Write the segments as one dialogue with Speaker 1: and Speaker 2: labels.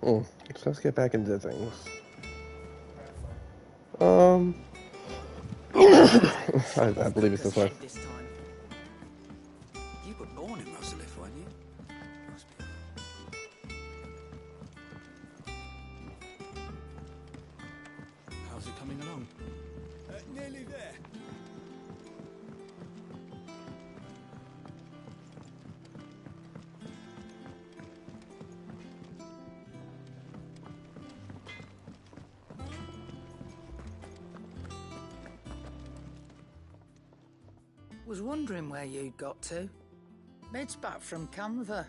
Speaker 1: So let's get back into things. I believe it's this way.
Speaker 2: You were born in Rosalith, weren't you? How's it coming along?
Speaker 3: Nearly there.
Speaker 4: Was wondering where you'd got to. Mid's back from Canva.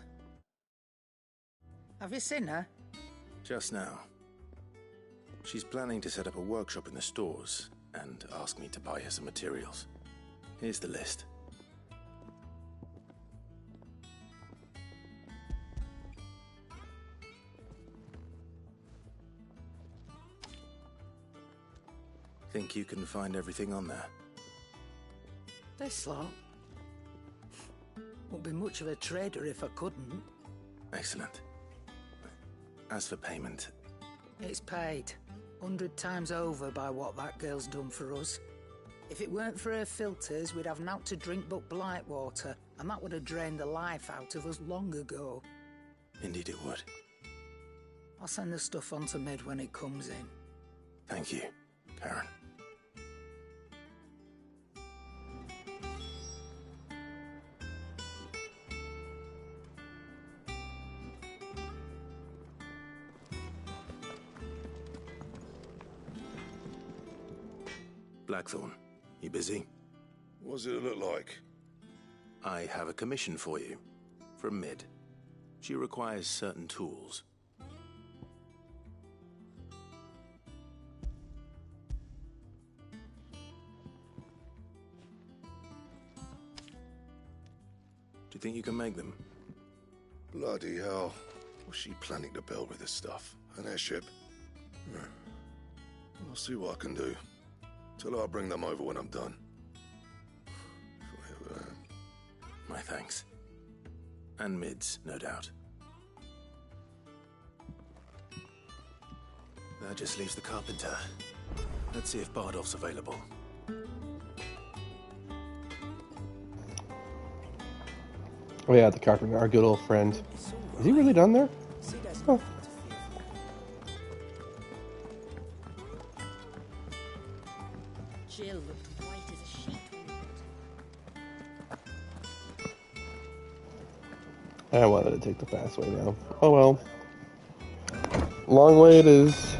Speaker 4: Have you seen her?
Speaker 5: Just now. She's planning to set up a workshop in the stores and ask me to buy her some materials. Here's the list. Think you can find everything on there?
Speaker 4: This lot. Wouldn't be much of a trader if I couldn't.
Speaker 5: Excellent. As for payment...
Speaker 4: It's paid. 100 times over by what that girl's done for us. If it weren't for her filters, we'd have naught to drink but blight water, and that would have drained the life out of us long ago.
Speaker 5: Indeed it would.
Speaker 4: I'll send the stuff on to Mid when it comes in.
Speaker 5: Thank you, Karen. Blackthorn, you busy?
Speaker 6: What does it look like?
Speaker 5: I have a commission for you, from Mid. She requires certain tools. Do you think you can make them?
Speaker 6: Bloody hell. What's she planning to build with this stuff? An airship? I'll see what I can do. Tell her I'll bring them over when I'm done.
Speaker 5: My thanks. And Mid's, no doubt. That just leaves the carpenter. Let's see if Bardolph's available.
Speaker 1: Oh yeah, the carpenter, our good old friend. Is he really done there? Oh.
Speaker 7: Jill looked white as a sheet.
Speaker 1: I wanted to take the fast way now. Oh well. Long way it is.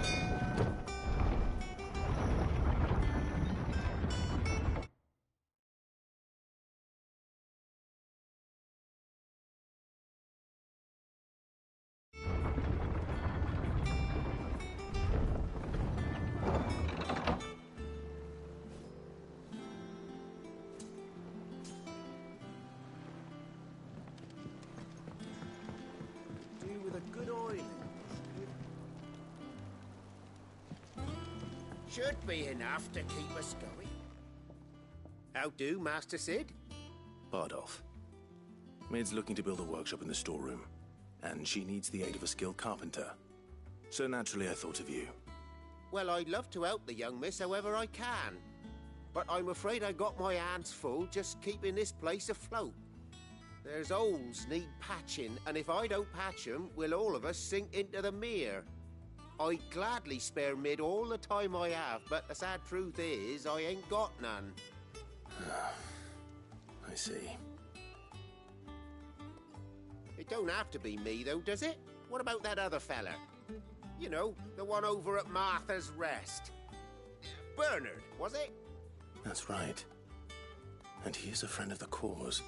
Speaker 8: Should be enough to keep us going. How do, Master Sid?
Speaker 5: Bardolph. Mid's looking to build a workshop in the storeroom, and she needs the aid of a skilled carpenter. So naturally I thought of you.
Speaker 8: Well, I'd love to help the young miss however I can. But I'm afraid I got my hands full just keeping this place afloat. There's holes need patching, and if I don't patch them, we'll all of us sink into the mere. I'd gladly spare Mid all the time I have, but the sad truth is, I ain't got none.
Speaker 5: I see.
Speaker 8: It don't have to be me, though, does it? What about that other fella? You know, the one over at Martha's Rest. Bernard, was it?
Speaker 5: That's right. And he is a friend of the cause.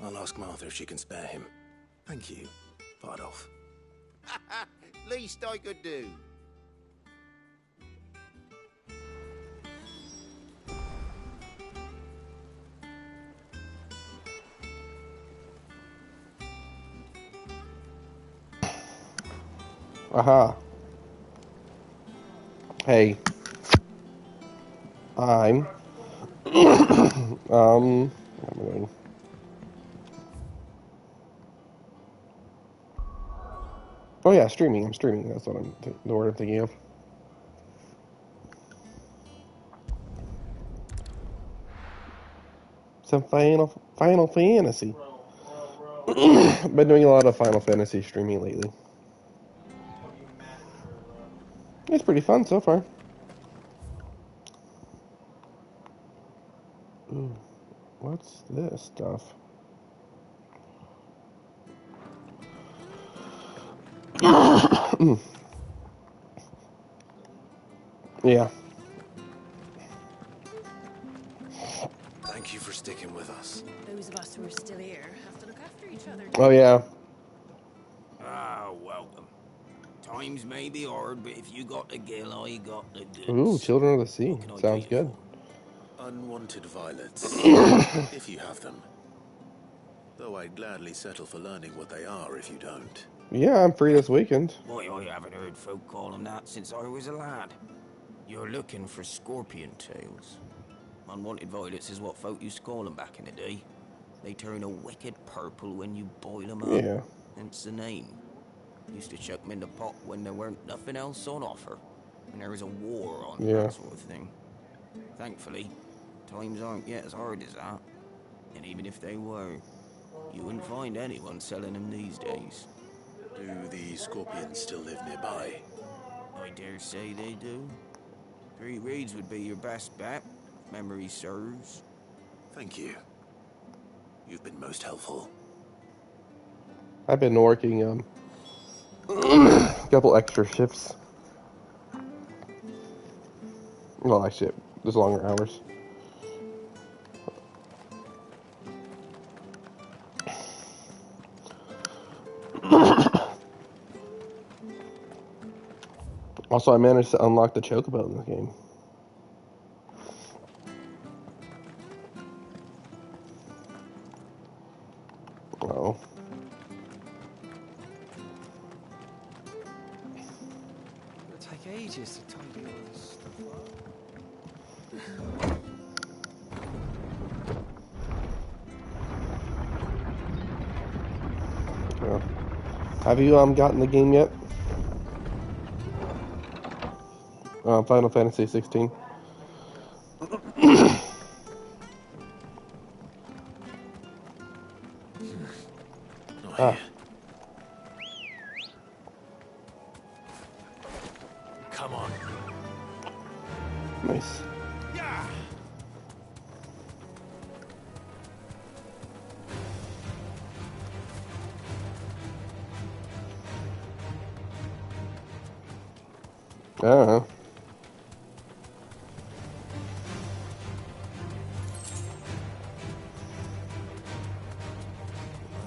Speaker 5: I'll ask Martha if she can spare him. Thank you, Bardolph.
Speaker 8: Least I could do.
Speaker 1: Aha. Hey. I'm... what am I doing? Oh yeah, streaming. I'm streaming. That's what the word I'm thinking of. Some Final Fantasy. Been doing a lot of Final Fantasy streaming lately. It's pretty fun so far. Ooh, what's this stuff? Yeah.
Speaker 5: Thank you for sticking with us.
Speaker 7: Those of us who are still here have to look after each other.
Speaker 1: Oh yeah.
Speaker 9: Ah, welcome. Times may be hard, but if you got the gill, I got the goods.
Speaker 1: Ooh, Children of the Sea.
Speaker 9: What can I
Speaker 1: Sounds
Speaker 9: do you
Speaker 1: good.
Speaker 5: Unwanted violets, if you have them. Though I'd gladly settle for learning what they are if you don't.
Speaker 1: Yeah, I'm free this weekend.
Speaker 9: Why, I haven't heard folk call them that since I was a lad. You're looking for scorpion tails. Unwanted violets is what folk used to call them back in the day. They turn a wicked purple when you boil them up.
Speaker 1: Yeah.
Speaker 9: Hence the name. Used to chuck them in the pot when there weren't nothing else on offer. And there was a war on, that sort of thing. Thankfully, times aren't yet as hard as that. And even if they were, you wouldn't find anyone selling them these days.
Speaker 5: Do the scorpions still live nearby?
Speaker 9: I dare say they do. 3 Reeds would be your best bet, if memory serves.
Speaker 5: Thank you. You've been most helpful.
Speaker 1: I've been working a couple extra shifts. Well, actually, just longer hours. Also, I managed to unlock the chocobo in this game. Oh.
Speaker 2: It'll take ages to tidy all this stuff up.
Speaker 1: Yeah. Have you gotten the game yet? Final Fantasy XVI. Ah.
Speaker 5: Come on.
Speaker 1: Nice. I don't know.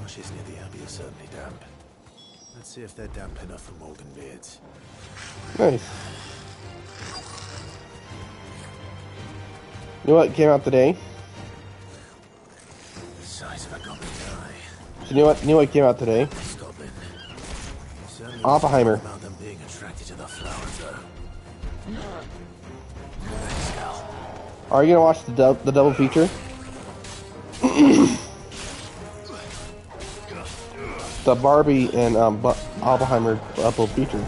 Speaker 5: Marshes near the Abbey are certainly damp. Let's see if they're damp enough for Morgan beards.
Speaker 1: Nice. You know what came out today?
Speaker 5: The size of a goblin eye.
Speaker 1: You know what came out today?
Speaker 5: Goblin. Certainly
Speaker 1: Oppenheimer.
Speaker 5: about them being attracted to the flowers, though. Thanks, Cal.
Speaker 1: Are you gonna watch the double feature? The Barbie and Oppenheimer double feature.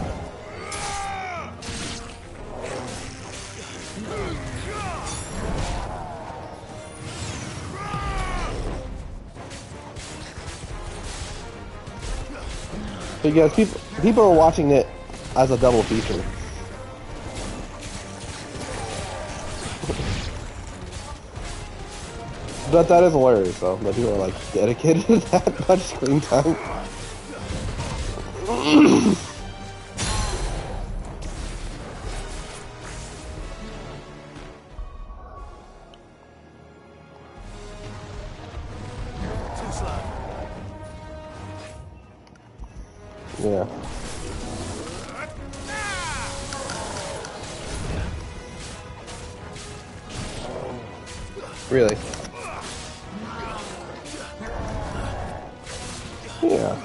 Speaker 1: Because people are watching it as a double feature. But that is hilarious, though. That people are like dedicated to that much screen time.
Speaker 5: Too slow.
Speaker 1: Yeah. Really? Yeah.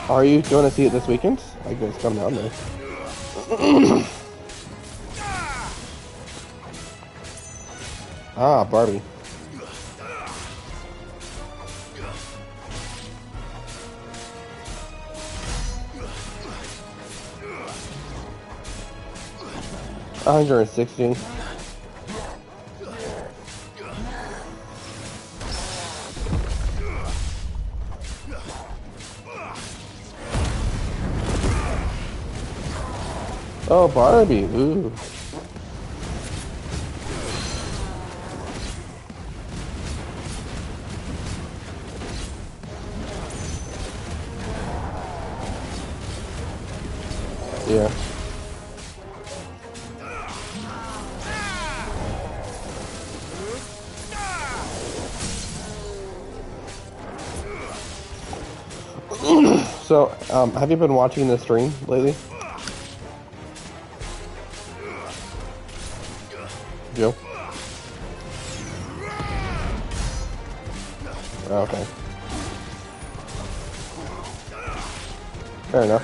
Speaker 1: Are you going to see it this weekend? I guess come down there. Ah, Barbie. 160. Oh, Barbie. Ooh. Yeah. So, have you been watching the stream lately? Joe? Oh, okay. Fair enough.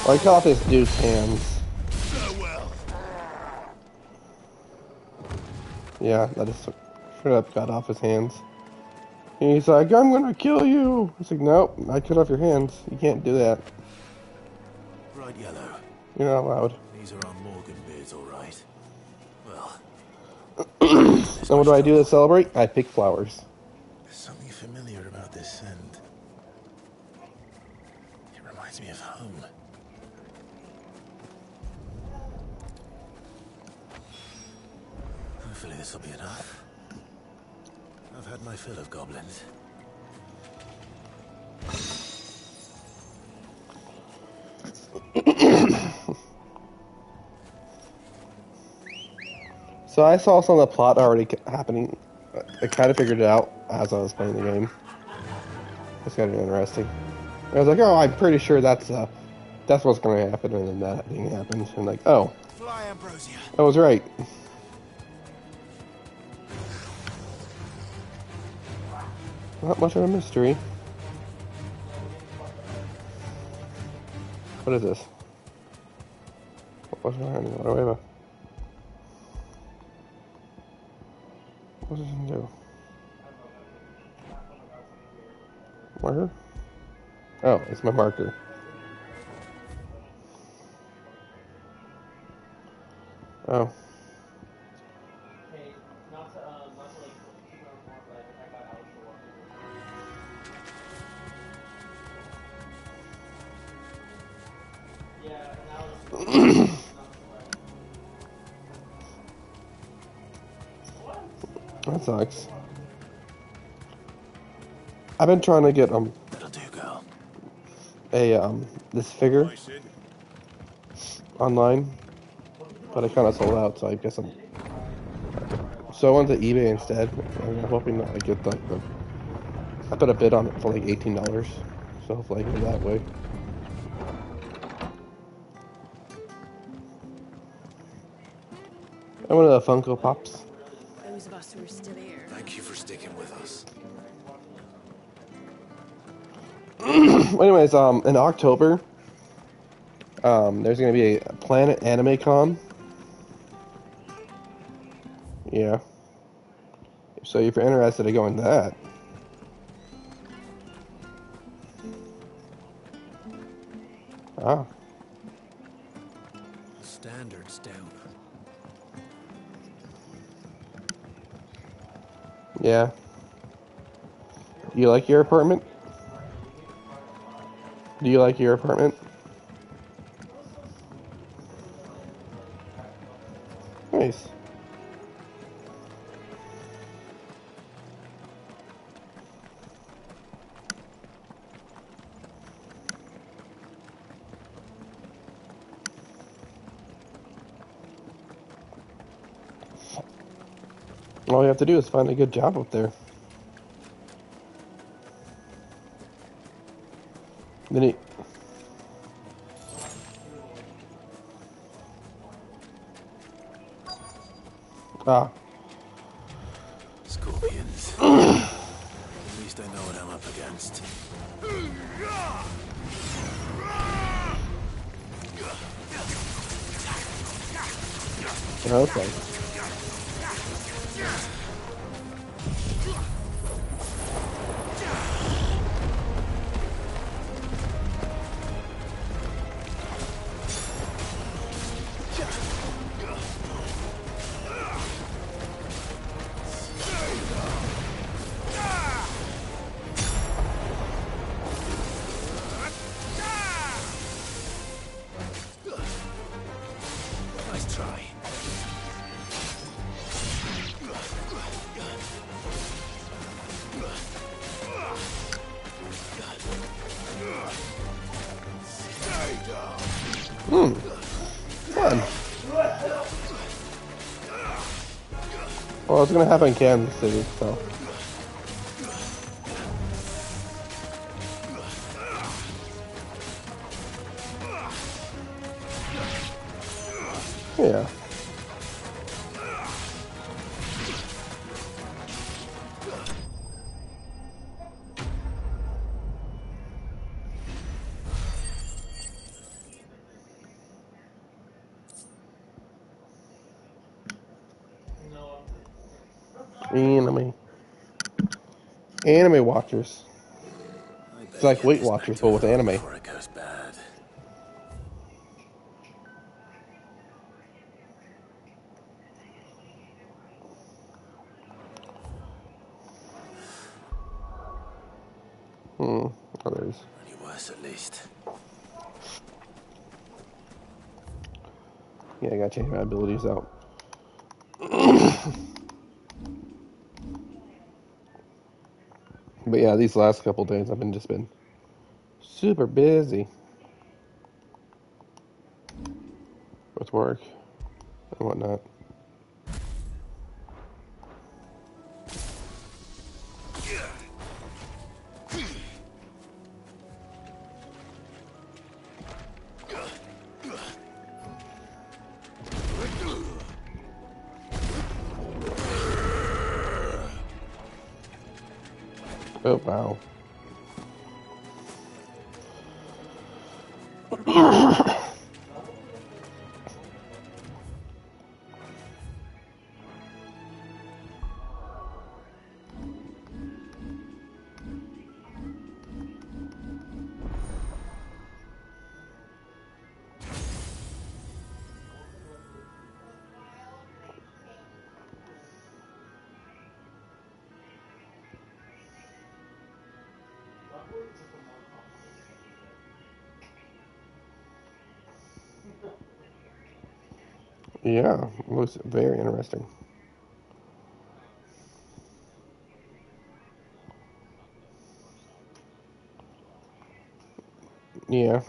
Speaker 1: I cut off this dude's hands. Yeah, that just straight up cut off his hands. And he's like, I'm gonna kill you! It's like, nope, I cut off your hands. You can't do that.
Speaker 5: Bright yellow.
Speaker 1: You're not allowed.
Speaker 5: These are our Morgan beards, all right. Well.
Speaker 1: And what do I do to celebrate? I pick flowers.
Speaker 5: There's something familiar about this scent. It reminds me of home. Hopefully this will be enough. I've had my fill of goblins.
Speaker 1: So I saw some of the plot already happening. I kind of figured it out as I was playing the game. It's kind of interesting. I was like, oh, I'm pretty sure that's what's going to happen, and then that thing happened. And like, oh,
Speaker 3: Fly, Ambrosia.
Speaker 1: I was right. Not much of a mystery. What is this? What's going on? What do I have? What does it do? Marker? Oh, it's my marker. Oh. That sucks. I've been trying to get
Speaker 5: That'll do, girl.
Speaker 1: this figure online, but I kind of sold out, so I guess so I went to eBay instead. I'm hoping that I get like I put a bid on it for like $18, so hopefully I get it that way. I wanted the Funko Pops.
Speaker 7: Those of us who are still here.
Speaker 5: Thank you for sticking with us.
Speaker 1: Anyways, in October, there's gonna be a Planet Anime Con. Yeah. So if you're interested in going to that. Ah.
Speaker 2: Standards down.
Speaker 1: Yeah. Do you like your apartment? Do you like your apartment? Nice. All you have to do is find a good job up there. Then he... Ah.
Speaker 5: Scorpions. At least I know what I'm up against.
Speaker 1: Okay.
Speaker 5: try.
Speaker 1: Fun. Well, it's gonna happen in Kansas City, so. Yeah. Anime watchers. It's like Weight Watchers, but with anime.
Speaker 5: Before it goes bad.
Speaker 1: Others.
Speaker 5: Any worse, at least.
Speaker 1: Yeah, I gotta change my abilities out. But yeah, these last couple days I've just been super busy with work and whatnot. Oh, wow. Yeah, it looks very interesting. Yeah.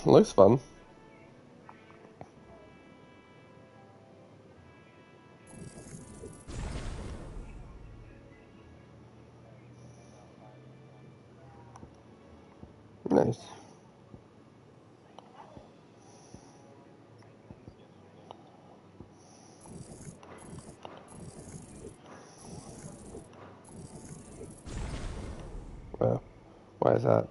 Speaker 1: Looks fun. Nice. Why is that?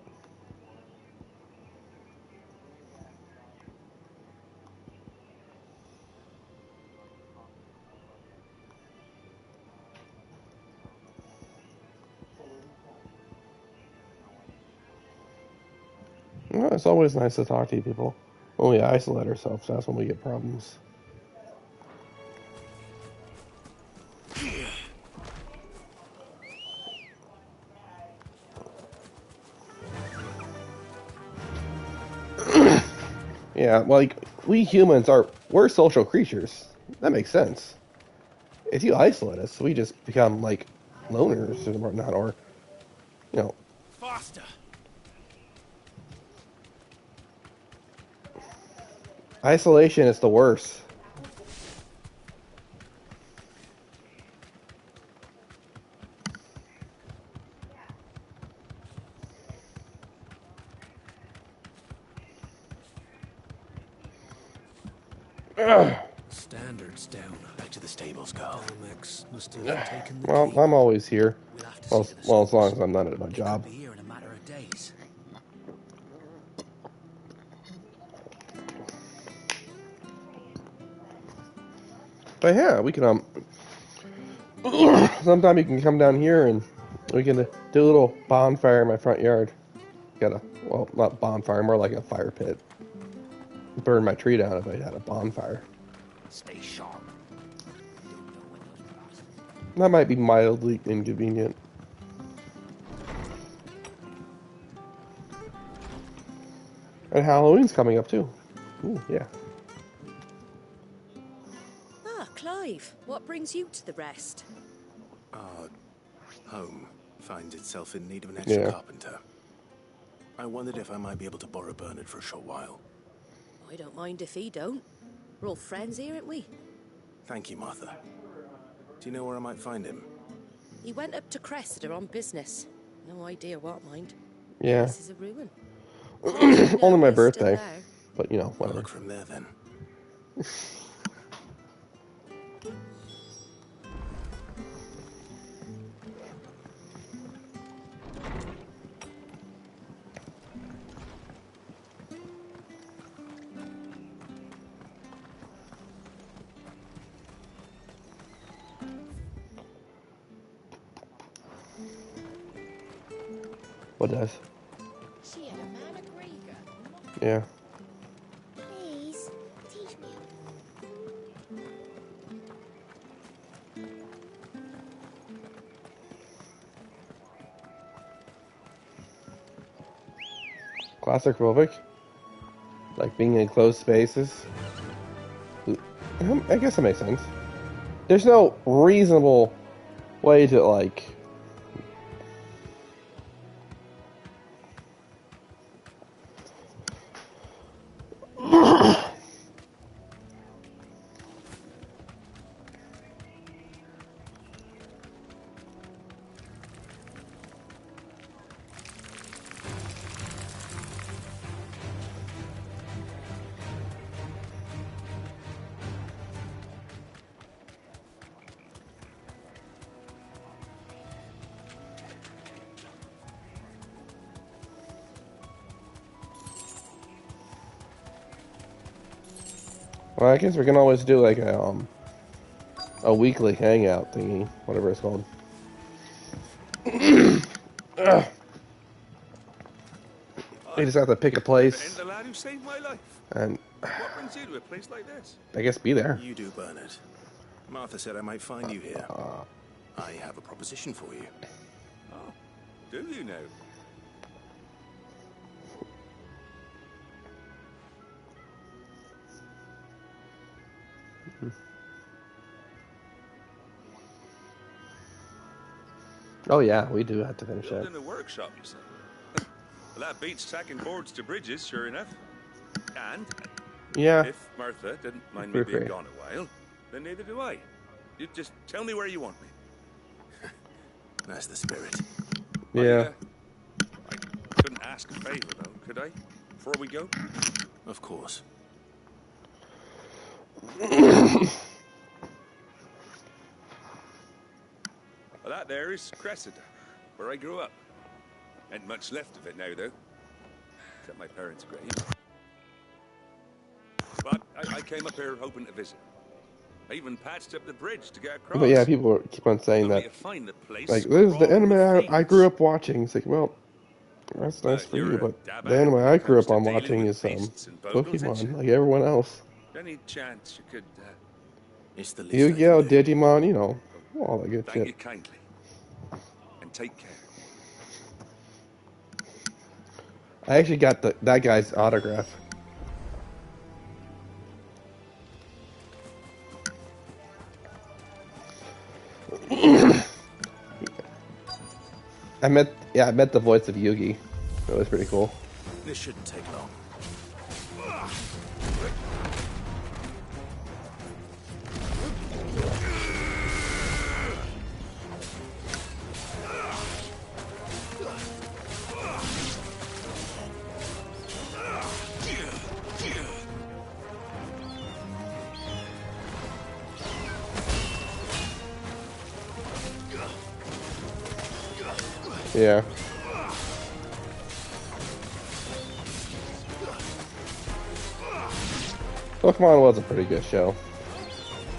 Speaker 1: Well, it's always nice to talk to you people. When we isolate ourselves, that's when we get problems. Yeah, like, we humans we're social creatures. That makes sense. If you isolate us, we just become, like, loners or whatnot, or, you know.
Speaker 3: Faster!
Speaker 1: Isolation is the worst.
Speaker 2: Standards down.
Speaker 5: Back to the stables, Carl.
Speaker 2: Max must have taken the
Speaker 1: Well,
Speaker 2: keep.
Speaker 1: I'm always here.
Speaker 2: We'll have to
Speaker 1: Well,
Speaker 2: see to the
Speaker 1: as long
Speaker 2: stores.
Speaker 1: as I'm not at my
Speaker 2: He
Speaker 1: job.
Speaker 2: could be here in a matter of days.
Speaker 1: But yeah, we can sometime you can come down here and we can do a little bonfire in my front yard. Well, not bonfire, more like a fire pit. Burn my tree down if I had a bonfire.
Speaker 9: Stay sharp. You don't know when those bastards
Speaker 1: That might be mildly inconvenient. And Halloween's coming up too. Ooh, yeah.
Speaker 7: Ah, Clive, what brings you to the rest?
Speaker 5: Our home finds itself in need of an extra carpenter. I wondered if I might be able to borrow Bernard for a short while.
Speaker 7: I don't mind if he don't. We're all friends here, aren't we?
Speaker 5: Thank you, Martha. Do you know where I might find him?
Speaker 7: He went up to Cressida on business. No idea what, mind.
Speaker 1: Yeah.
Speaker 7: This is a ruin.
Speaker 1: Only my birthday. But, you know, whatever.
Speaker 5: I'll look from there, then.
Speaker 1: What does?
Speaker 7: She had a man a Grieger.
Speaker 1: Yeah.
Speaker 7: Please, teach me.
Speaker 1: Claustrophobic? Like being in enclosed spaces? I guess that makes sense. There's no reasonable way to, like... Well, I guess we can always do like a weekly hangout thingy, whatever it's called. You just have to pick a place.
Speaker 6: The lad who saved my life.
Speaker 1: And
Speaker 6: What brings you to a place like this?
Speaker 1: I guess be there.
Speaker 5: You do, Bernard. Martha said I might find you here. I have a proposition for you.
Speaker 6: Oh, do you know?
Speaker 1: Oh yeah, we do have to finish that.
Speaker 6: Building a workshop, you say? Well, that beats tacking boards to bridges, sure enough. And
Speaker 1: Yeah.
Speaker 6: if Martha didn't mind me being gone a while, then neither do I. You just tell me where you want me.
Speaker 5: That's the spirit.
Speaker 1: Yeah.
Speaker 6: I couldn't ask a favor, though, could I? Before we go?
Speaker 5: Of course.
Speaker 6: Well, that there is Cressida, where I grew up. Ain't much left of it now, though. Except my parents' grave. But I came up here hoping to visit. I even patched up the bridge to get across.
Speaker 1: But yeah, people keep on saying
Speaker 6: Only
Speaker 1: that.
Speaker 6: to find the place
Speaker 1: Like, this is the
Speaker 6: crawling
Speaker 1: anime
Speaker 6: with
Speaker 1: I grew up watching. It's like, well, that's nice for
Speaker 6: you're
Speaker 1: you,
Speaker 6: a
Speaker 1: but
Speaker 6: dab
Speaker 1: the
Speaker 6: at
Speaker 1: anime
Speaker 6: when
Speaker 1: I
Speaker 6: it
Speaker 1: grew
Speaker 6: comes
Speaker 1: up on
Speaker 6: to dealing
Speaker 1: watching
Speaker 6: with
Speaker 1: is
Speaker 6: beasts and bogles, ain't
Speaker 1: Pokemon,
Speaker 6: you?
Speaker 1: like everyone else.
Speaker 6: Any chance you could...
Speaker 5: It's the least
Speaker 1: Yu-Gi-Oh,
Speaker 5: I can do.
Speaker 1: Digimon, you know, all that good
Speaker 6: Thank you
Speaker 1: shit.
Speaker 6: kindly. And take care.
Speaker 1: I actually got that guy's autograph. I met the voice of Yugi. That was pretty cool.
Speaker 5: This shouldn't take long.
Speaker 1: Yeah. Pokemon was a pretty good show.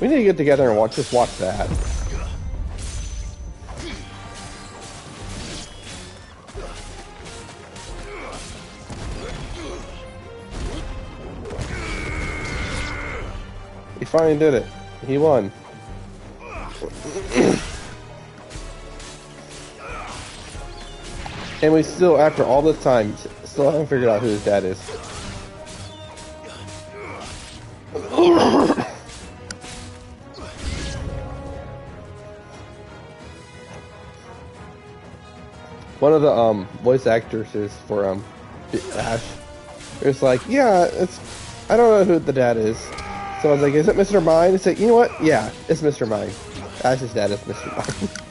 Speaker 1: We need to get together and just watch that. He finally did it. He won. And we still, after all this time, still haven't figured out who his dad is. One of the voice actresses for Ash, it's like, yeah, I don't know who the dad is. So I was like, is it Mr. Mine? He said, you know what? Yeah, it's Mr. Mine. Ash's dad is Mr. Mine.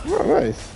Speaker 1: Oh, nice.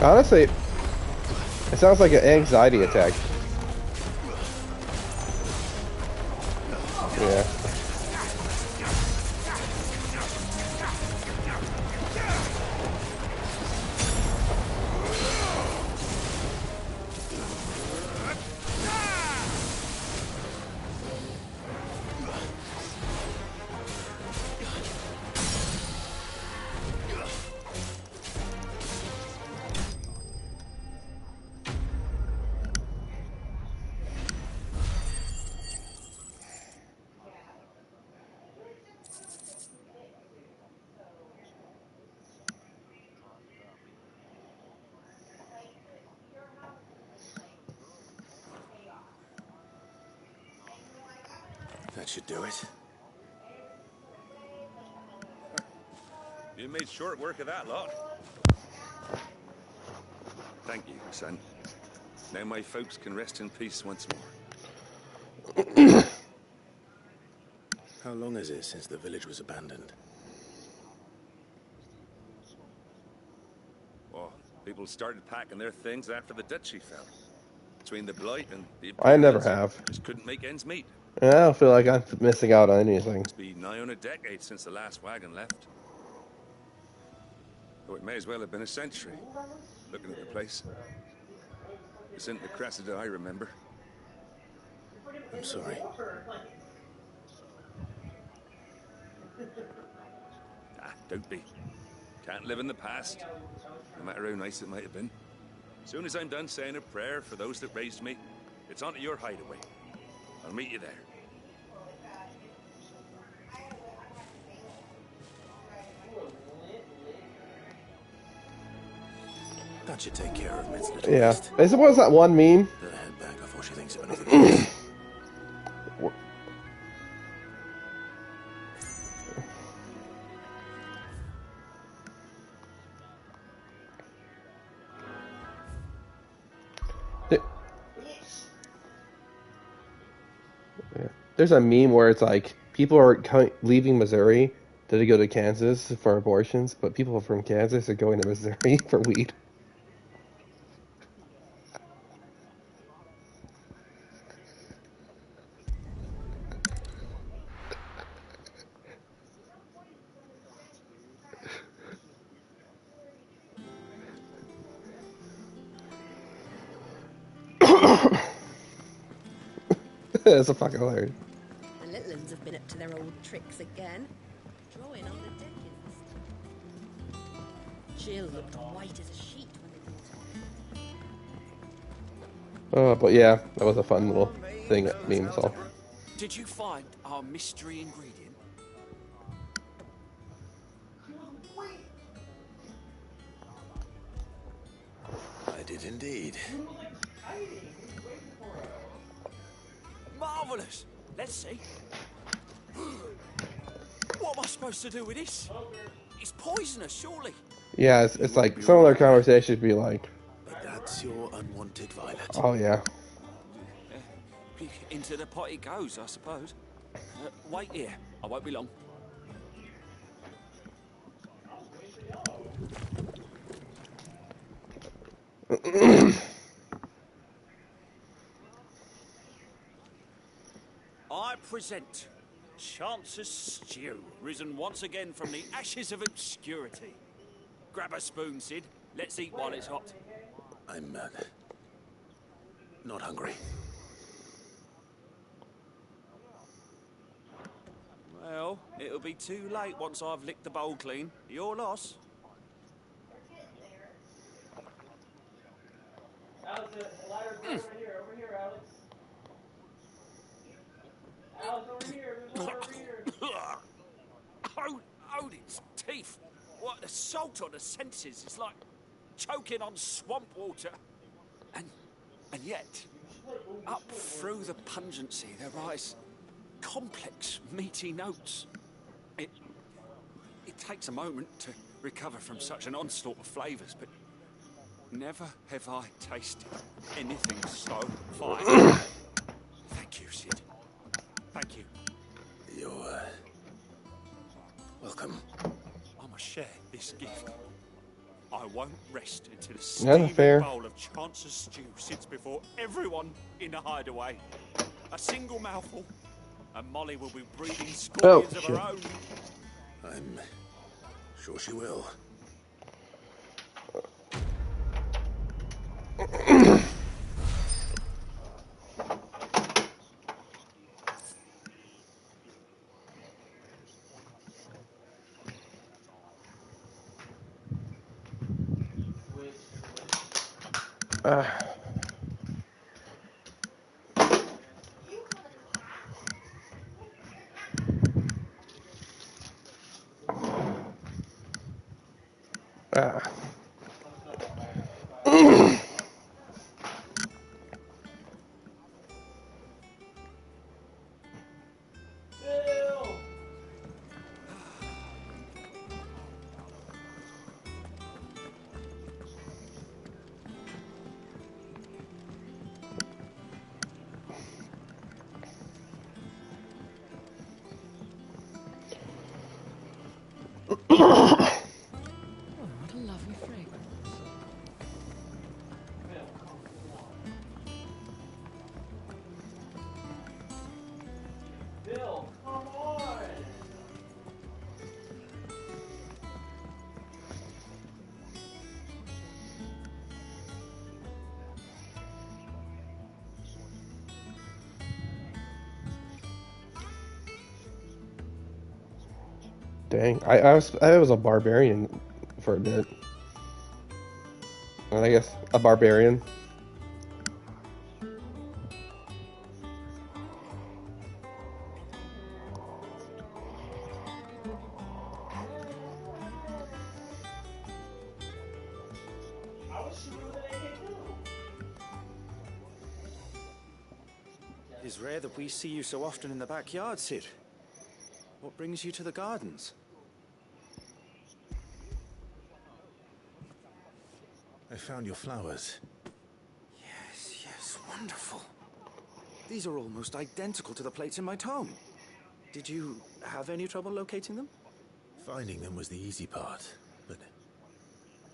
Speaker 1: Honestly, it sounds like an anxiety attack. Yeah.
Speaker 5: That should do it.
Speaker 6: You made short work of that lot. Thank you, son. Now my folks can rest in peace once more.
Speaker 5: How long is it since the village was abandoned?
Speaker 6: Oh, people started packing their things after the duchy fell. Between the blight and the
Speaker 1: I never
Speaker 6: Imperials,
Speaker 1: have.
Speaker 6: just couldn't make ends meet.
Speaker 1: And I don't feel like I'm missing out on anything.
Speaker 6: It's been nigh on a decade since the last wagon left. Though it may as well have been a century, looking at the place. This isn't the Cressida I remember.
Speaker 5: I'm sorry.
Speaker 6: Ah, don't be. Can't live in the past, no matter how nice it might have been. As soon as I'm done saying a prayer for those that raised me, it's onto your hideaway. I'll meet you there.
Speaker 5: That should take care of Mid's little
Speaker 1: Yeah.
Speaker 5: list.
Speaker 1: Is it was that one meme?
Speaker 5: Better head back before she thinks of anything else.
Speaker 1: There's a meme where it's like people are leaving Missouri to go to Kansas for abortions, but people from Kansas are going to Missouri for weed. That's a fucking hilarious.
Speaker 7: The little ones have been up to their old tricks again. Drawing on the deck. Jill looked white as a sheet when they brought her.
Speaker 1: But yeah, that was a fun little thing that meme saw.
Speaker 2: Did you find our mystery ingredient?
Speaker 5: I did indeed.
Speaker 2: Marvellous! Let's see. What am I supposed to do with this? It's poisonous, surely.
Speaker 1: Yeah, it's like some of their conversations be like,
Speaker 5: But that's your unwanted violet.
Speaker 1: oh yeah.
Speaker 2: Into the pot it goes, I suppose. Wait here. I won't be long. I present Chance's Stew, risen once again from the ashes of obscurity. Grab a spoon, Sid. Let's eat while it's hot.
Speaker 5: I'm not hungry.
Speaker 2: Well, it'll be too late once I've licked the bowl clean. Your loss.
Speaker 10: Alex, the ladder's over here. Over here, Alex. Alex, over here. There's one over here.
Speaker 2: Oh, its teeth. What assault on the senses. It's like choking on swamp water. And yet, up through the pungency, there rise complex, meaty notes. It takes a moment to recover from such an onslaught of flavours, but never have I tasted anything so fine. Thank you, Sid. Thank you.
Speaker 5: You're welcome.
Speaker 2: I must share this gift. I won't rest until a
Speaker 1: That's
Speaker 2: steaming
Speaker 1: fair.
Speaker 2: bowl of Chance's Stew sits before everyone in the hideaway. A single mouthful, and Molly will be breathing scorpions of her own.
Speaker 5: I'm sure she will.
Speaker 7: What a lovely fragrance.
Speaker 10: Bill, come on!
Speaker 1: Dang, I was a barbarian for a bit. And I guess a barbarian.
Speaker 10: I was
Speaker 2: It is rare that we see you so often in the backyard, Sid. What brings you to the gardens?
Speaker 5: I found your flowers.
Speaker 2: Yes, wonderful. These are almost identical to the plates in my tome. Did you have any trouble locating them?
Speaker 5: Finding them was the easy part, but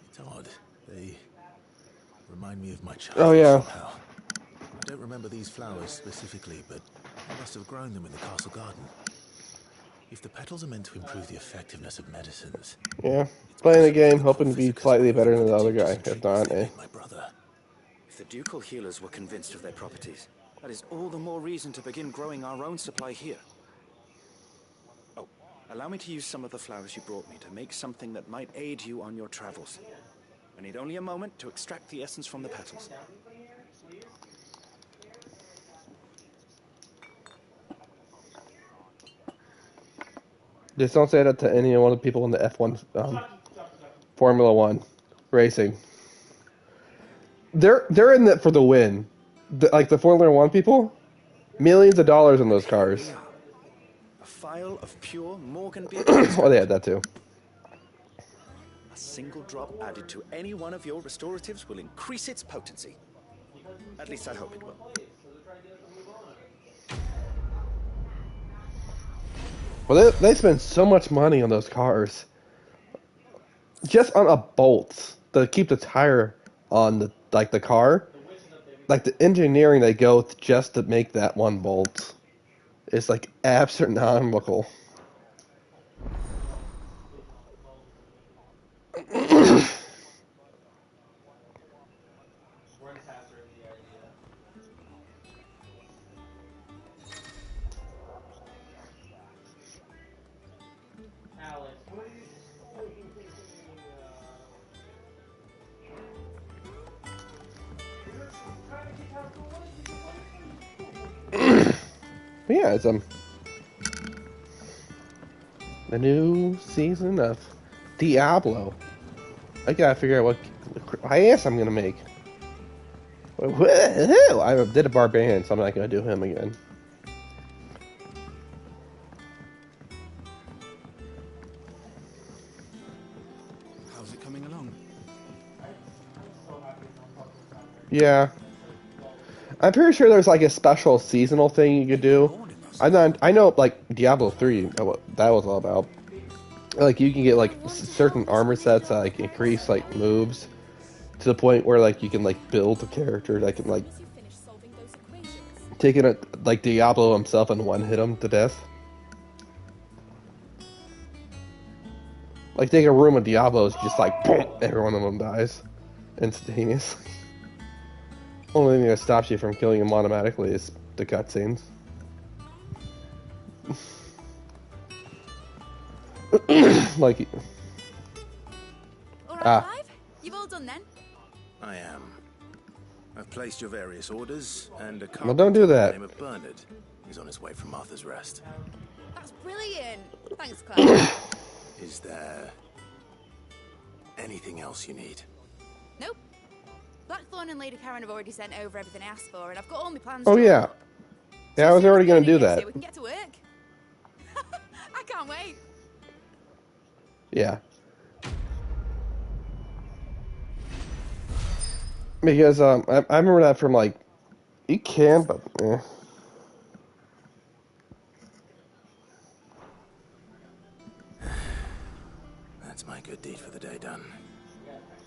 Speaker 5: it's odd. They remind me of my childhood
Speaker 1: Oh, yeah.
Speaker 5: somehow. I don't remember these flowers specifically, but I must have grown them in the castle garden. If the petals are meant to improve the effectiveness of medicines...
Speaker 1: Yeah. Playing the game, hoping to be slightly better than the other guy. If not, eh.
Speaker 5: My brother.
Speaker 2: If the ducal healers were convinced of their properties, that is all the more reason to begin growing our own supply here. Oh, allow me to use some of the flowers you brought me to make something that might aid you on your travels. I need only a moment to extract the essence from the petals.
Speaker 1: Just don't say that to any one of the people in the F1 Formula One racing. They're in it for the win. Like the Formula One people, millions of dollars in those cars.
Speaker 2: A phial of pure Morgan beer.
Speaker 1: Oh, they had that too.
Speaker 2: A single drop added to any one of your restoratives will increase its potency. At least I hope it will.
Speaker 1: Well, they spend so much money on those cars. Just on a bolt to keep the tire on the car. Like the engineering they go just to make that one bolt is like astronomical. But yeah, it's the new season of Diablo. I gotta figure out what class I'm gonna make. Woo-hoo! I did a barbarian, so I'm not gonna do him again.
Speaker 2: How's it coming along?
Speaker 1: Yeah. I'm pretty sure there's like a special seasonal thing you could do. I know like Diablo 3, what that was all about. Like you can get like certain armor sets that like increase like moves to the point where like you can like build a character that can like take it like Diablo himself and one hit him to death. Like take a room of Diablos, just like boom, every one of them dies instantaneously. Only thing that stops you from killing him automatically is the cutscenes. Like,
Speaker 11: All right, Clive? You've all done then?
Speaker 5: I am. I've placed your various orders, and a
Speaker 1: well, don't do
Speaker 5: by the
Speaker 1: that.
Speaker 5: name of Bernard is on his way from Arthur's Rest.
Speaker 11: That's brilliant. Thanks, Clive.
Speaker 5: Is there anything else you need?
Speaker 11: Nope. Blackthorn and Lady Karen have already sent over everything I asked for, and I've got all my plans.
Speaker 1: Oh yeah, yeah, I was already gonna do that.
Speaker 11: We can get to work. I can't wait.
Speaker 1: Yeah. Because I remember that from like, you can, but eh.
Speaker 5: That's my good deed for the day done.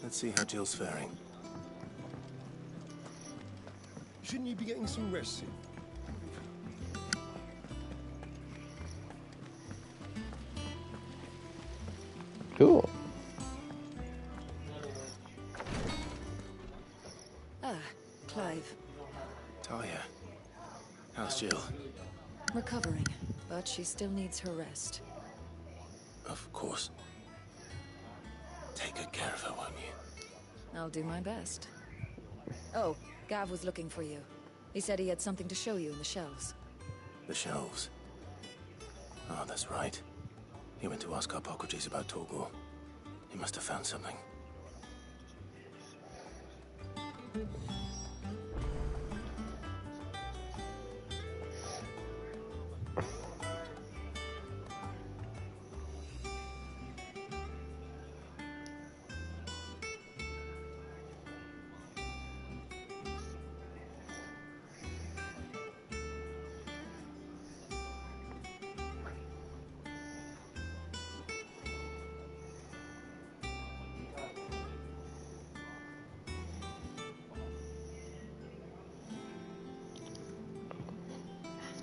Speaker 5: Let's see how Jill's faring.
Speaker 3: Shouldn't you be getting some rest soon?
Speaker 1: Cool.
Speaker 12: Clive.
Speaker 5: Talia, how's Jill?
Speaker 12: Recovering, but she still needs her rest.
Speaker 5: Of course. Take good care of her, won't you?
Speaker 12: I'll do my best. Oh, Gav was looking for you. He said he had something to show you in the shelves.
Speaker 5: The shelves. Oh, that's right. He went to ask Harpocrates about Torgor. He must have found something.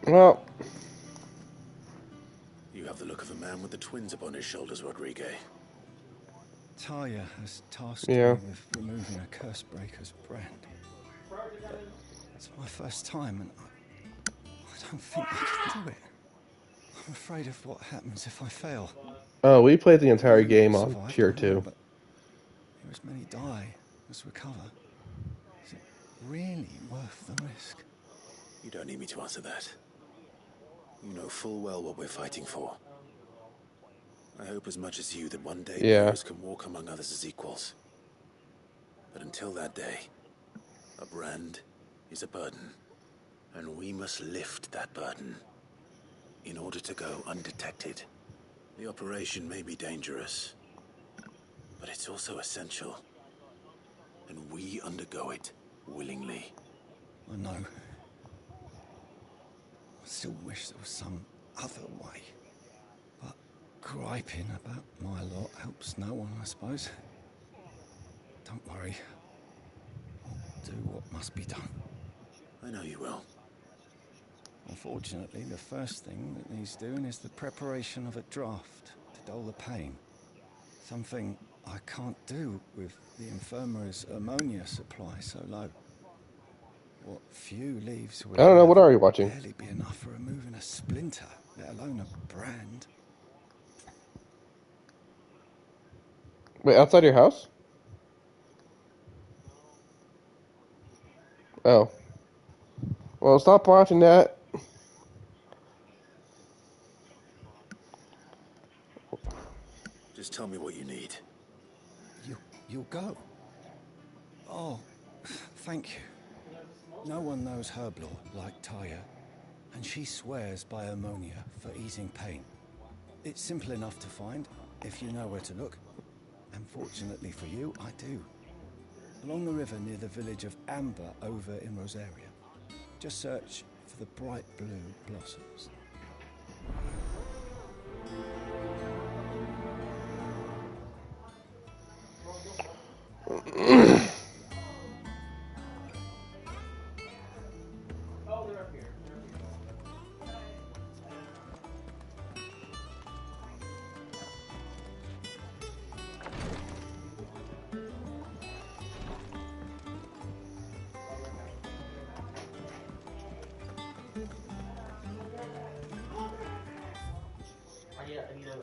Speaker 1: Well,
Speaker 5: You have the look of a man with the twins upon his shoulders, Rodrigue.
Speaker 3: Talia has tasked
Speaker 1: yeah.
Speaker 3: me with removing a curse breaker's brand. It's my first time, and I don't think I can do it. I'm afraid of what happens if I fail.
Speaker 1: Oh, we played the entire game on
Speaker 3: Survived,
Speaker 1: tier
Speaker 3: I know,
Speaker 1: 2.
Speaker 3: but here as many die as recover. Is it really worth the risk?
Speaker 5: You don't need me to answer that. You know full well what we're fighting for. I hope as much as you that one day
Speaker 1: Yeah.
Speaker 5: players can walk among others as equals. But until that day, a brand is a burden, and we must lift that burden in order to go undetected. The operation may be dangerous, but it's also essential, and we undergo it willingly.
Speaker 3: I know. I still wish there was some other way. But griping about my lot helps no one, I suppose. Don't worry. I'll do what must be done.
Speaker 5: I know you will.
Speaker 3: Unfortunately, the first thing that needs doing is the preparation of a draft to dull the pain. Something I can't do with the infirmary's ammonia supply so low. What few leaves we
Speaker 1: I don't know, what
Speaker 3: have
Speaker 1: are you watching?
Speaker 3: barely be enough for removing a splinter, let alone a brand.
Speaker 1: Wait, outside your house? Oh. Well, stop watching that.
Speaker 5: Just tell me what you need.
Speaker 3: You'll go? Oh, thank you. No one knows herb lore like Taya, and she swears by ammonia for easing pain. It's simple enough to find, if you know where to look. And fortunately for you, I do. Along the river near the village of Amber over in Rosaria. Just search for the bright blue blossoms.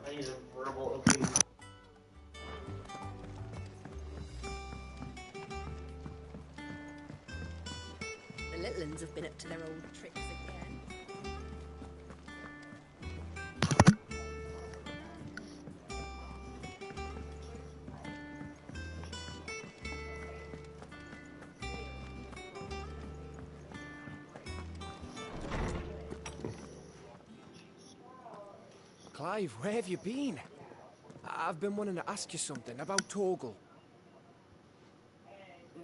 Speaker 10: I need a verbal opinion.
Speaker 7: The little uns have been up to their old tricks again.
Speaker 13: Clive, where have you been? I've been wanting to ask you something about Torgal.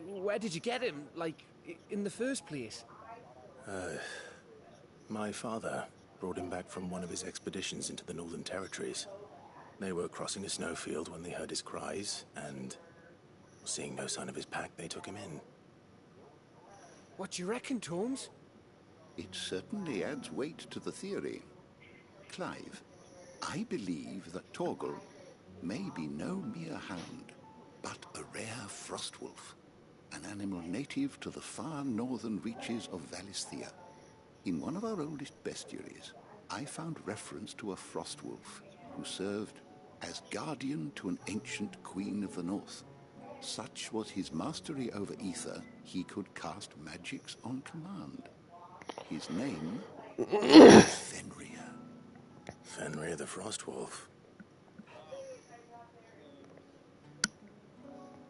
Speaker 13: Where did you get him, like, in the first place?
Speaker 5: My father brought him back from one of his expeditions into the Northern Territories. They were crossing a snowfield when they heard his cries, and seeing no sign of his pack, they took him in.
Speaker 13: What do you reckon, Tomes?
Speaker 14: It certainly adds weight to the theory. Clive, I believe that Torgal may be no mere hound, but a rare frostwolf, an animal native to the far northern reaches of Valisthea. In one of our oldest bestiaries, I found reference to a frostwolf who served as guardian to an ancient queen of the north. Such was his mastery over ether, he could cast magics on command. His name was Fenrir.
Speaker 5: Fenrir the Frostwolf.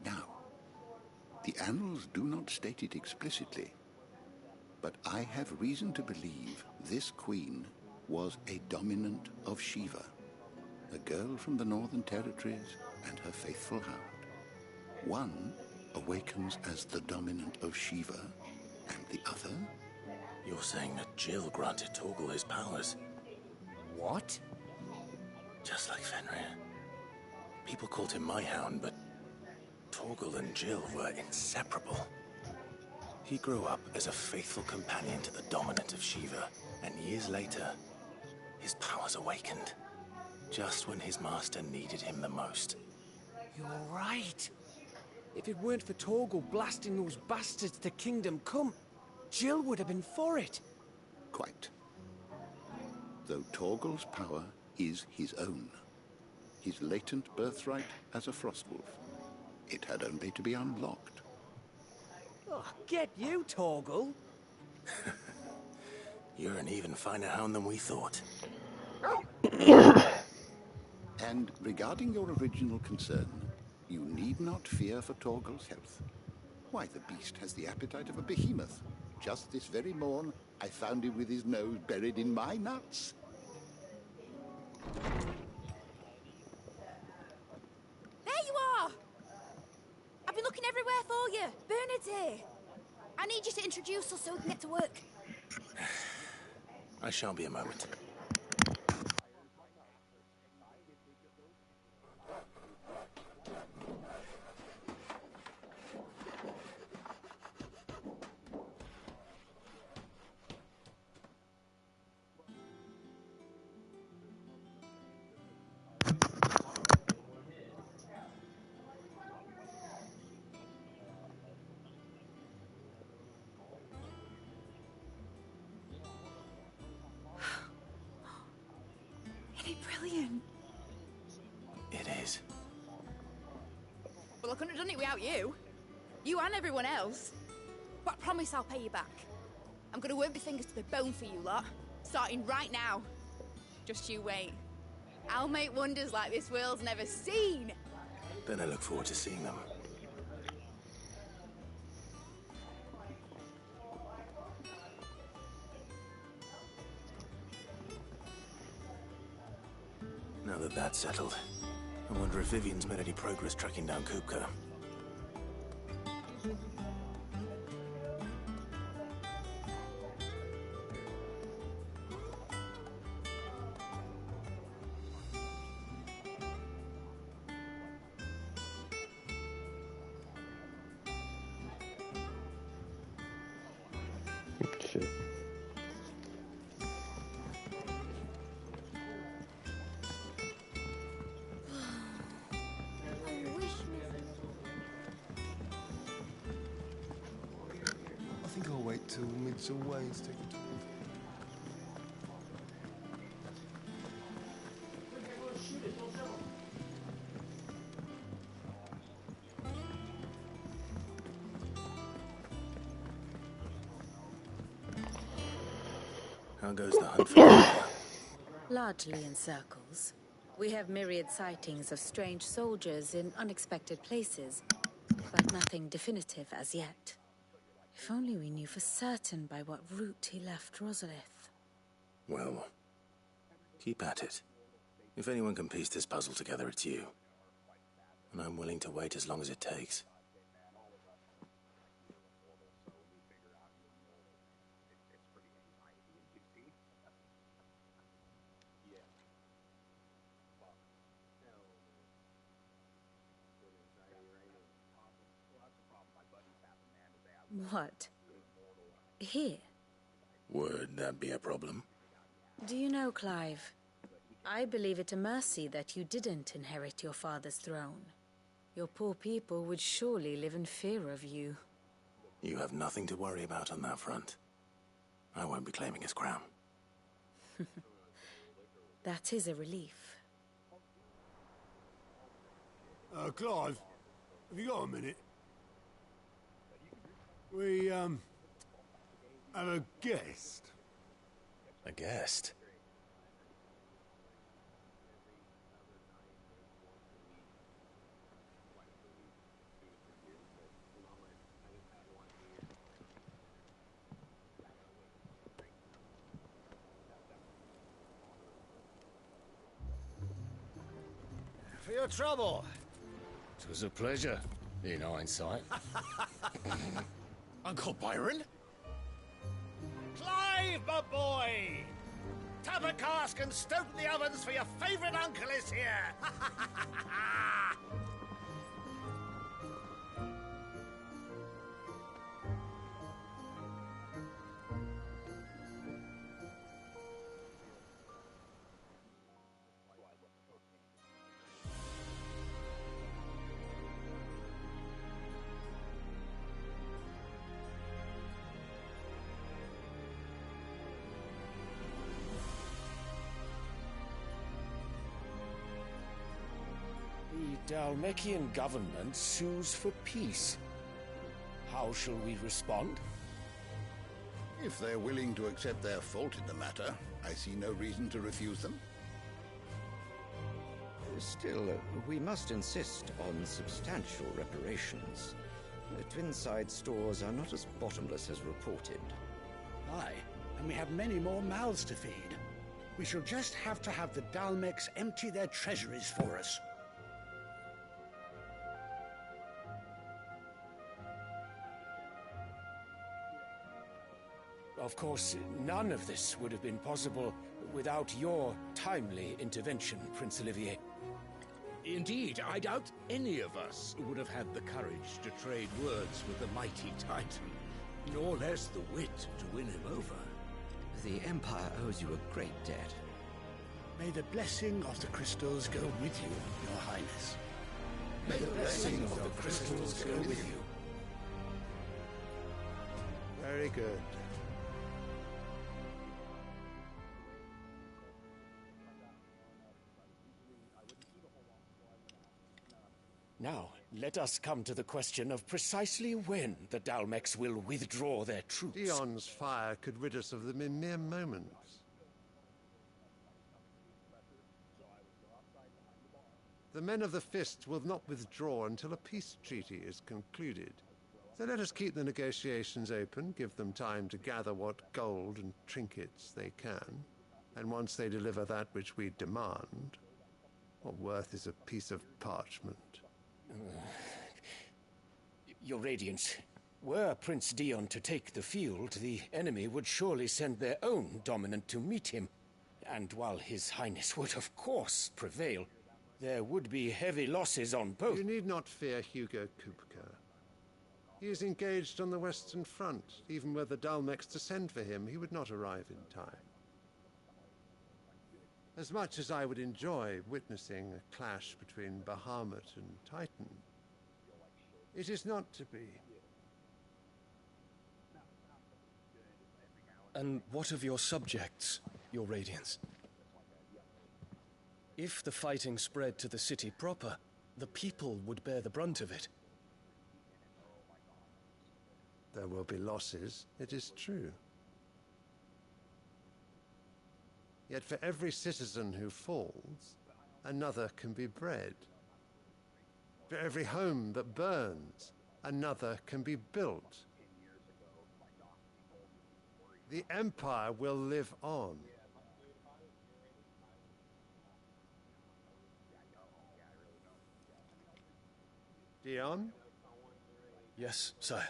Speaker 14: Now, the annals do not state it explicitly, but I have reason to believe this queen was a dominant of Shiva, a girl from the Northern Territories and her faithful hound. One awakens as the dominant of Shiva, and the other...
Speaker 5: You're saying that Jill granted Torgal his powers?
Speaker 13: What?
Speaker 5: Just like Fenrir. People called him my hound, but Torgal and Jill were inseparable. He grew up as a faithful companion to the dominant of Shiva, and years later, his powers awakened. Just when his master needed him the most.
Speaker 13: You're right. If it weren't for Torgal blasting those bastards to Kingdom Come, Jill would have been for it.
Speaker 14: Quite. Though Torgal's power is his own. His latent birthright as a Frostwolf. It had only to be unlocked.
Speaker 13: Oh, get you, Torgal.
Speaker 5: You're an even finer hound than we thought.
Speaker 14: And regarding your original concern, you need not fear for Torgal's health. Why, the beast has the appetite of a behemoth. Just this very morn, I found him with his nose buried in my nuts.
Speaker 11: There you are! I've been looking everywhere for you. Bernard's here. I need you to introduce us so we can get to work.
Speaker 5: I shan't be a moment.
Speaker 11: Brilliant.
Speaker 5: It is.
Speaker 11: Well, I couldn't have done it without you. You and everyone else. But I promise I'll pay you back. I'm gonna work my fingers to the bone for you lot. Starting right now. Just you wait. I'll make wonders like this world's never seen.
Speaker 5: Then I look forward to seeing them. Now that that's settled, I wonder if Vivian's made any progress tracking down Kupka.
Speaker 1: Shit.
Speaker 15: I think I'll wait till mid's away and take a tour.
Speaker 5: How goes the hunt for Kupka?
Speaker 12: Largely in circles. We have myriad sightings of strange soldiers in unexpected places, but nothing definitive as yet. If only we knew for certain by what route he left Rosalith.
Speaker 5: Well, keep at it. If anyone can piece this puzzle together, it's you. And I'm willing to wait as long as it takes.
Speaker 12: What? Here?
Speaker 5: Would that be a problem?
Speaker 12: Do you know, Clive? I believe it a mercy that you didn't inherit your father's throne. Your poor people would surely live in fear of you.
Speaker 5: You have nothing to worry about on that front. I won't be claiming his crown.
Speaker 12: That is a relief.
Speaker 16: Clive, have you got a minute? We, have a guest.
Speaker 5: A guest?
Speaker 17: For your trouble. It was a pleasure, in hindsight.
Speaker 18: Uncle Byron?
Speaker 17: Clive, my boy! Tap a cask and stoke the ovens for your favourite uncle is here!
Speaker 13: Dalmekian government sues for peace. How shall we respond?
Speaker 14: If they're willing to accept their fault in the matter, I see no reason to refuse them.
Speaker 3: Still, we must insist on substantial reparations. The Twinside stores are not as bottomless as reported.
Speaker 17: Aye, and we have many more mouths to feed. We shall just have to have the Dalmecs empty their treasuries for us.
Speaker 13: Of course, none of this would have been possible without your timely intervention, Prince Olivier.
Speaker 18: Indeed, I doubt any of us would have had the courage to trade words with the mighty Titan, nor less the wit to win him over.
Speaker 3: The Empire owes you a great debt.
Speaker 17: May the blessing of the crystals go with you, Your Highness.
Speaker 14: May the blessing of the crystals go with you.
Speaker 16: Very good.
Speaker 13: Now, let us come to the question of precisely when the Dalmecs will withdraw their troops.
Speaker 16: Dion's fire could rid us of them in mere moments. The men of the Fist will not withdraw until a peace treaty is concluded. So let us keep the negotiations open, give them time to gather what gold and trinkets they can, and once they deliver that which we demand, what worth is a piece of parchment?
Speaker 13: Your Radiance, were Prince Dion to take the field, the enemy would surely send their own dominant to meet him. And while His Highness would of course prevail, there would be heavy losses on both.
Speaker 16: You need not fear Hugo Kupka. He is engaged on the Western Front. Even were the Dalmecs to send for him, he would not arrive in time. As much as I would enjoy witnessing a clash between Bahamut and Titan, it is not to be.
Speaker 19: And what of your subjects, Your Radiance? If the fighting spread to the city proper, the people would bear the brunt of it.
Speaker 16: There will be losses, it is true. Yet for every citizen who falls, another can be bred. For every home that burns, another can be built. The Empire will live on. Dion?
Speaker 19: Yes, sire.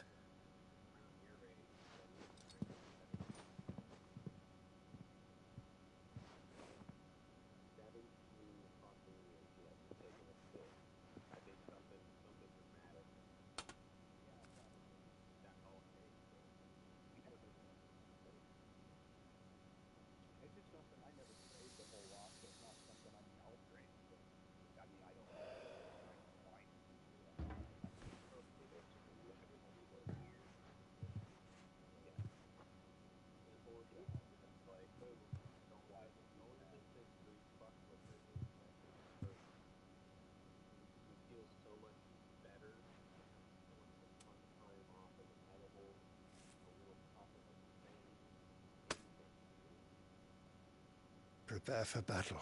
Speaker 16: Prepare for battle.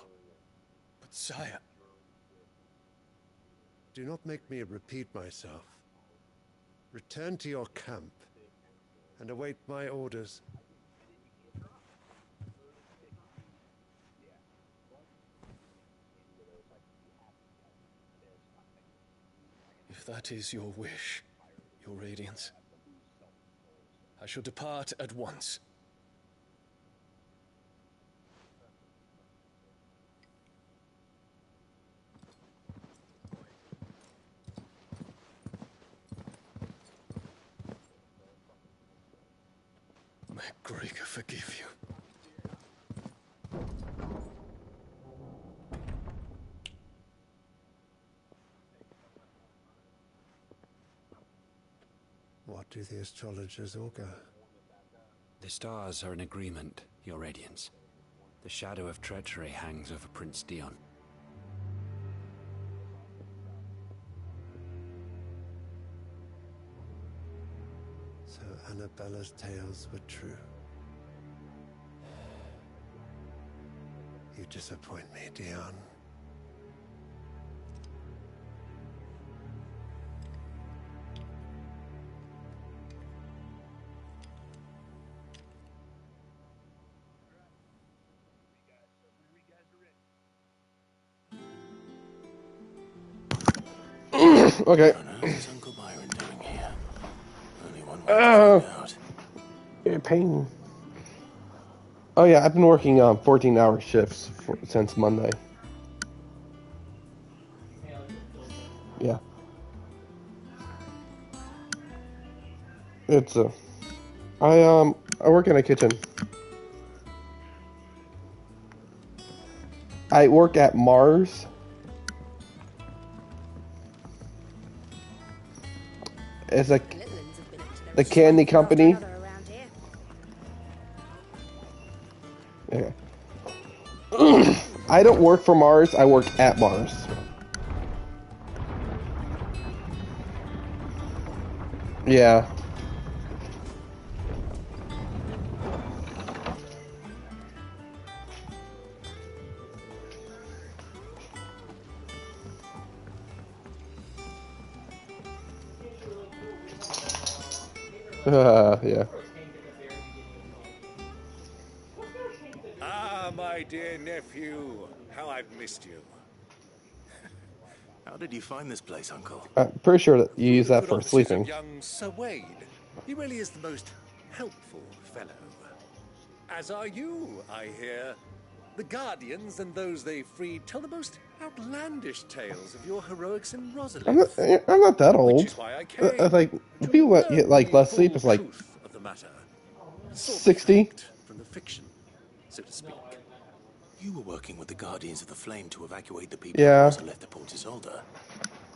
Speaker 19: But sire...
Speaker 16: Do not make me repeat myself. Return to your camp and await my orders.
Speaker 19: If that is your wish, Your Radiance, I shall depart at once. May Gregor forgive you.
Speaker 16: What do the astrologers augur?
Speaker 20: The stars are in agreement, Your Radiance. The shadow of treachery hangs over Prince Dion.
Speaker 16: Annabella's tales were true. You disappoint me, Dion.
Speaker 1: Okay.
Speaker 5: What's Uncle Byron doing here? Only one way to find out.
Speaker 1: Yeah, pain. Oh yeah, I've been working 14-hour shifts since Monday. Yeah. It's I work in a kitchen. I work at Mars. It's like the candy company. Yeah. I don't work for Mars, I work at Mars. Yeah. Yeah.
Speaker 6: Ah, my dear nephew, how I've missed you.
Speaker 5: How did you find this place, Uncle?
Speaker 1: I'm pretty sure that you use
Speaker 6: Through the
Speaker 1: that
Speaker 6: good
Speaker 1: for
Speaker 6: offices
Speaker 1: sleeping.
Speaker 6: of young Sir Wade. He really is the most helpful fellow. As are you, I hear. The Guardians and those they freed tell the most outlandish tales of your heroics in Rosalith.
Speaker 1: I'm not that old.
Speaker 6: Which is why I came
Speaker 1: Like the people that get like less sleep is like
Speaker 6: truth of the matter. Sort the
Speaker 1: 60.
Speaker 6: fact from the fiction, so to speak.
Speaker 5: You were working with the Guardians of the Flame to evacuate the people
Speaker 1: Yeah.
Speaker 5: of Rosalith to Port Isolde.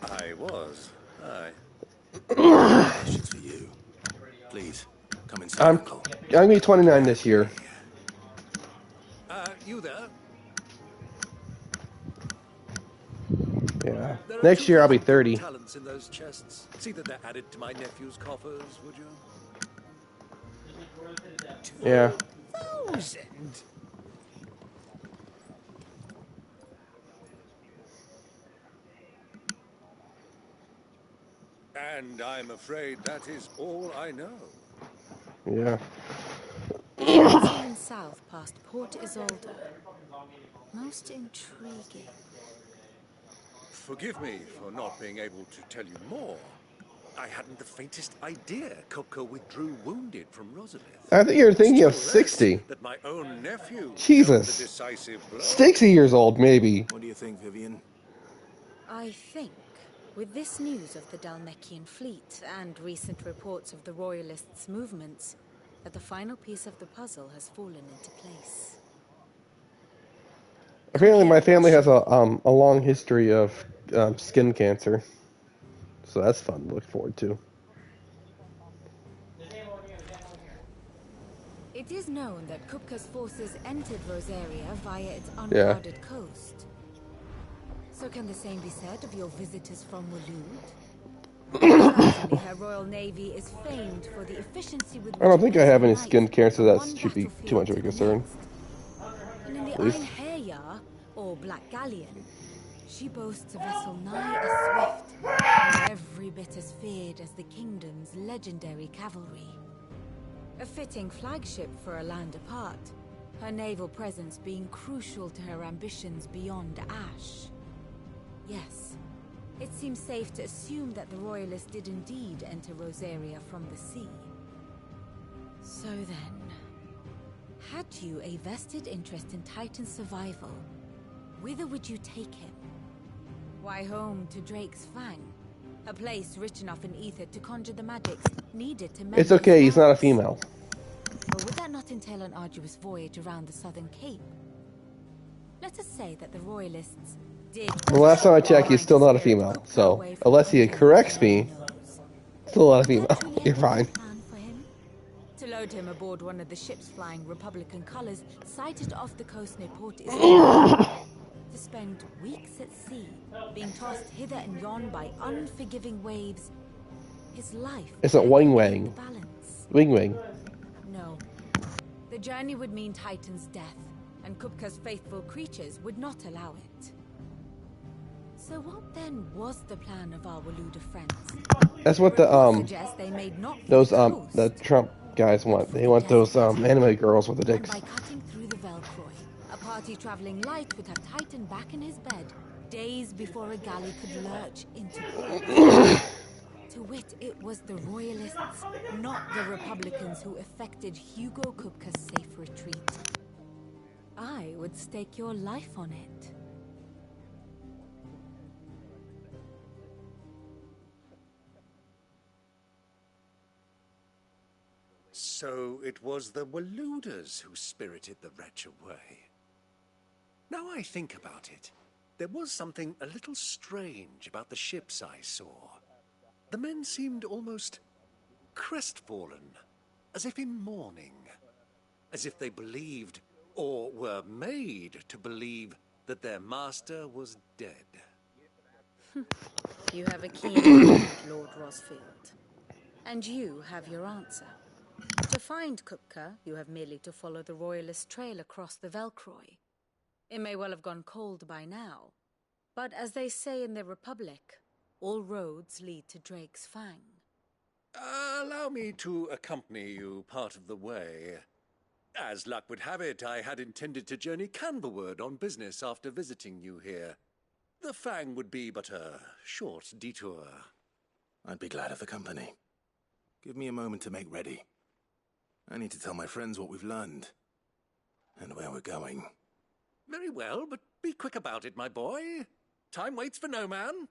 Speaker 6: I was. Aye.
Speaker 5: Questions for you. Please, come inside,
Speaker 1: I'm
Speaker 5: Uncle.
Speaker 1: gonna be 29 this year.
Speaker 6: You there?
Speaker 1: Yeah.
Speaker 6: There are
Speaker 1: Next year I'll be
Speaker 6: 2,000
Speaker 1: 30.
Speaker 6: talents in those chests. See that they're added to my nephew's coffers, would you?
Speaker 1: Yeah.
Speaker 6: 2,000? And I'm afraid that is all I know.
Speaker 1: Yeah.
Speaker 12: Sailing south past Port Isolde. Most intriguing.
Speaker 6: Forgive me for not being able to tell you more. I hadn't the faintest idea Coco withdrew wounded from Rosalith.
Speaker 1: I think you're thinking of
Speaker 6: Still less
Speaker 1: 60.
Speaker 6: that my own nephew dealt the
Speaker 1: Jesus.
Speaker 6: decisive blow.
Speaker 1: 60 years old, maybe.
Speaker 5: What do you think, Vivian?
Speaker 12: I think, with this news of the Dalmekian fleet and recent reports of the Royalists' movements, that the final piece of the puzzle has fallen into place.
Speaker 1: Apparently, my family has a long history of skin cancer, so that's fun to look forward to.
Speaker 12: It is known that Kupka's forces entered Rosaria via its unguarded coast. So can the same be said of your visitors from Waloed? Certainly her Royal Navy is famed for the efficiency with which
Speaker 1: I don't think I have any
Speaker 12: light
Speaker 1: skin cancer.
Speaker 12: from
Speaker 1: That
Speaker 12: one
Speaker 1: should be too
Speaker 12: battlefield
Speaker 1: much of a
Speaker 12: to the
Speaker 1: concern.
Speaker 12: next. And in the
Speaker 1: At least.
Speaker 12: Ein Heya, or Black Galleon, she boasts a vessel nigh as swift and every bit as feared as the kingdom's legendary cavalry. A fitting flagship for a land apart, her naval presence being crucial to her ambitions beyond Ash. Yes, it seems safe to assume that the Royalists did indeed enter Rosaria from the sea. So then, had you a vested interest in Titan's survival, whither would you take him? Why, home to Drake's Fang, a place rich enough in ether to conjure the magics needed to mend
Speaker 1: It's okay,
Speaker 12: his
Speaker 1: he's not a
Speaker 12: wounds.
Speaker 1: female.
Speaker 12: Or would that not entail an arduous voyage around the southern cape? Let us say that the Royalists did...
Speaker 1: The last time I checked, he's still not a female, so unless he corrects me, still not a female. You're fine.
Speaker 12: To load him aboard one of the ships flying Republican colors sighted off the coast near Port Isolde. To spend weeks at sea, being tossed hither and yon by unforgiving waves, His life.
Speaker 1: It's a Wing Wing. Wing Wing.
Speaker 12: No. The journey would mean Titan's death, and Kupka's faithful creatures would not allow it. So what then was the plan of our Waluda friends?
Speaker 1: That's what the
Speaker 12: Suggest they made not for
Speaker 1: those
Speaker 12: the coast,
Speaker 1: the Trump guys want. They want those anime girls with the
Speaker 12: and
Speaker 1: dicks.
Speaker 12: by cutting through the Velcroy, a party traveling light would have Titan back in his bed days before a galley could lurch into port. To wit, it was the Royalists, not the Republicans, who effected Hugo Kupka's safe retreat. I would stake your life on it.
Speaker 6: So it was the Waludas who spirited the wretch away. Now I think about it, there was something a little strange about the ships I saw. The men seemed almost crestfallen, as if in mourning, as if they believed, or were made to believe, that their master was dead.
Speaker 12: You have a keen mind, Lord Rosfield. And you have your answer. To find Kupka, you have merely to follow the Royalist trail across the Velcroy. It may well have gone cold by now, but as they say in the Republic, all roads lead to Drake's Fang.
Speaker 6: Allow me to accompany you part of the way. As luck would have it, I had intended to journey Canberward on business after visiting you here. The Fang would be but a short detour.
Speaker 5: I'd be glad of the company. Give me a moment to make ready. I need to tell my friends what we've learned. And where we're going.
Speaker 6: Very well, but be quick about it, my boy. Time waits for no man.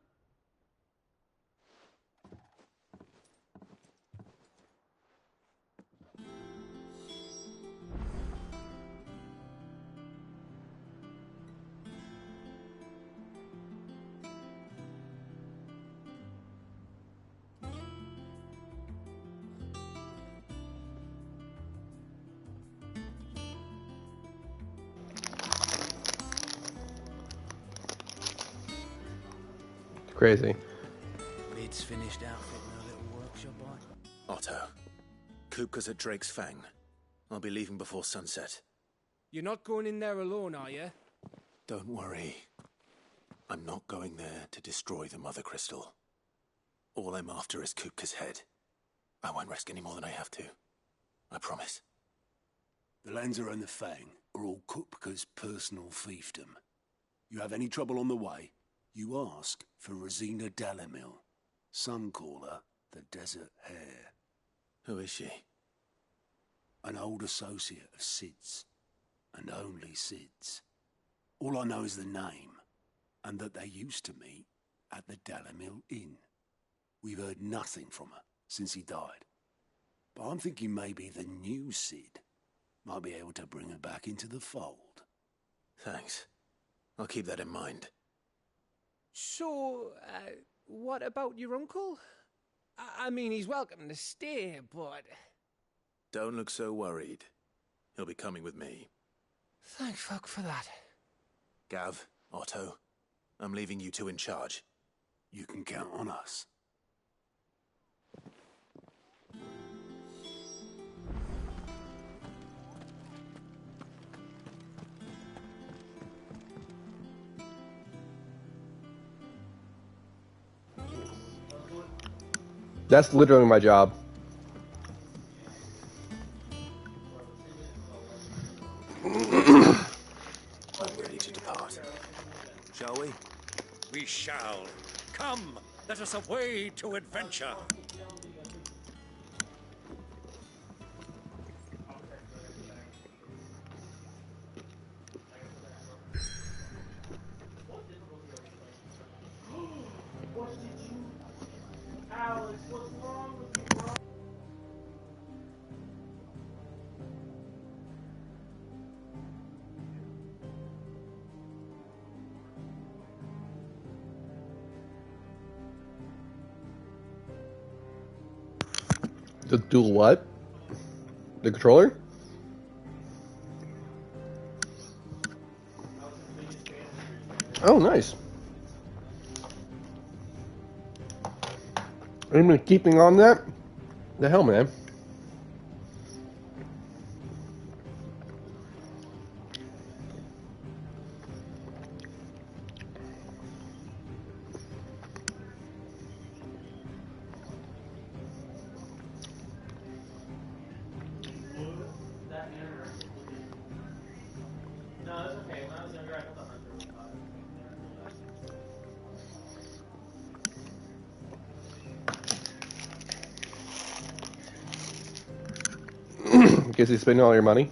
Speaker 1: Crazy.
Speaker 18: Lid's finished outfitting her little workshop,
Speaker 5: Otto, Kupka's at Drake's Fang. I'll be leaving before sunset.
Speaker 21: You're not going in there alone, are you?
Speaker 5: Don't worry. I'm not going there to destroy the Mother Crystal. All I'm after is Kupka's head. I won't risk any more than I have to. I promise.
Speaker 22: The Lancer and the Fang are all Kupka's personal fiefdom. You have any trouble on the way, you ask for Rosina Dalamil. Some call her the Desert Hare.
Speaker 5: Who is she?
Speaker 22: An old associate of Sid's, and only Sid's. All I know is the name, and that they used to meet at the Dalamil Inn. We've heard nothing from her since he died. But I'm thinking maybe the new Sid might be able to bring her back into the fold.
Speaker 5: Thanks. I'll keep that in mind.
Speaker 21: So, what about your uncle? I mean, he's welcome to stay, but...
Speaker 5: Don't look so worried. He'll be coming with me.
Speaker 21: Thank fuck for that.
Speaker 5: Gav, Otto, I'm leaving you two in charge.
Speaker 22: You can count on us.
Speaker 1: That's literally my job.
Speaker 5: I'm ready to depart. Shall we?
Speaker 6: We shall. Come, let us away to adventure.
Speaker 1: The dual what? The controller? Oh, nice. Even keeping on that? The hell, man.
Speaker 10: No, it's okay. When I was younger, I thought the hunter was caught.
Speaker 1: Because you spending all your money.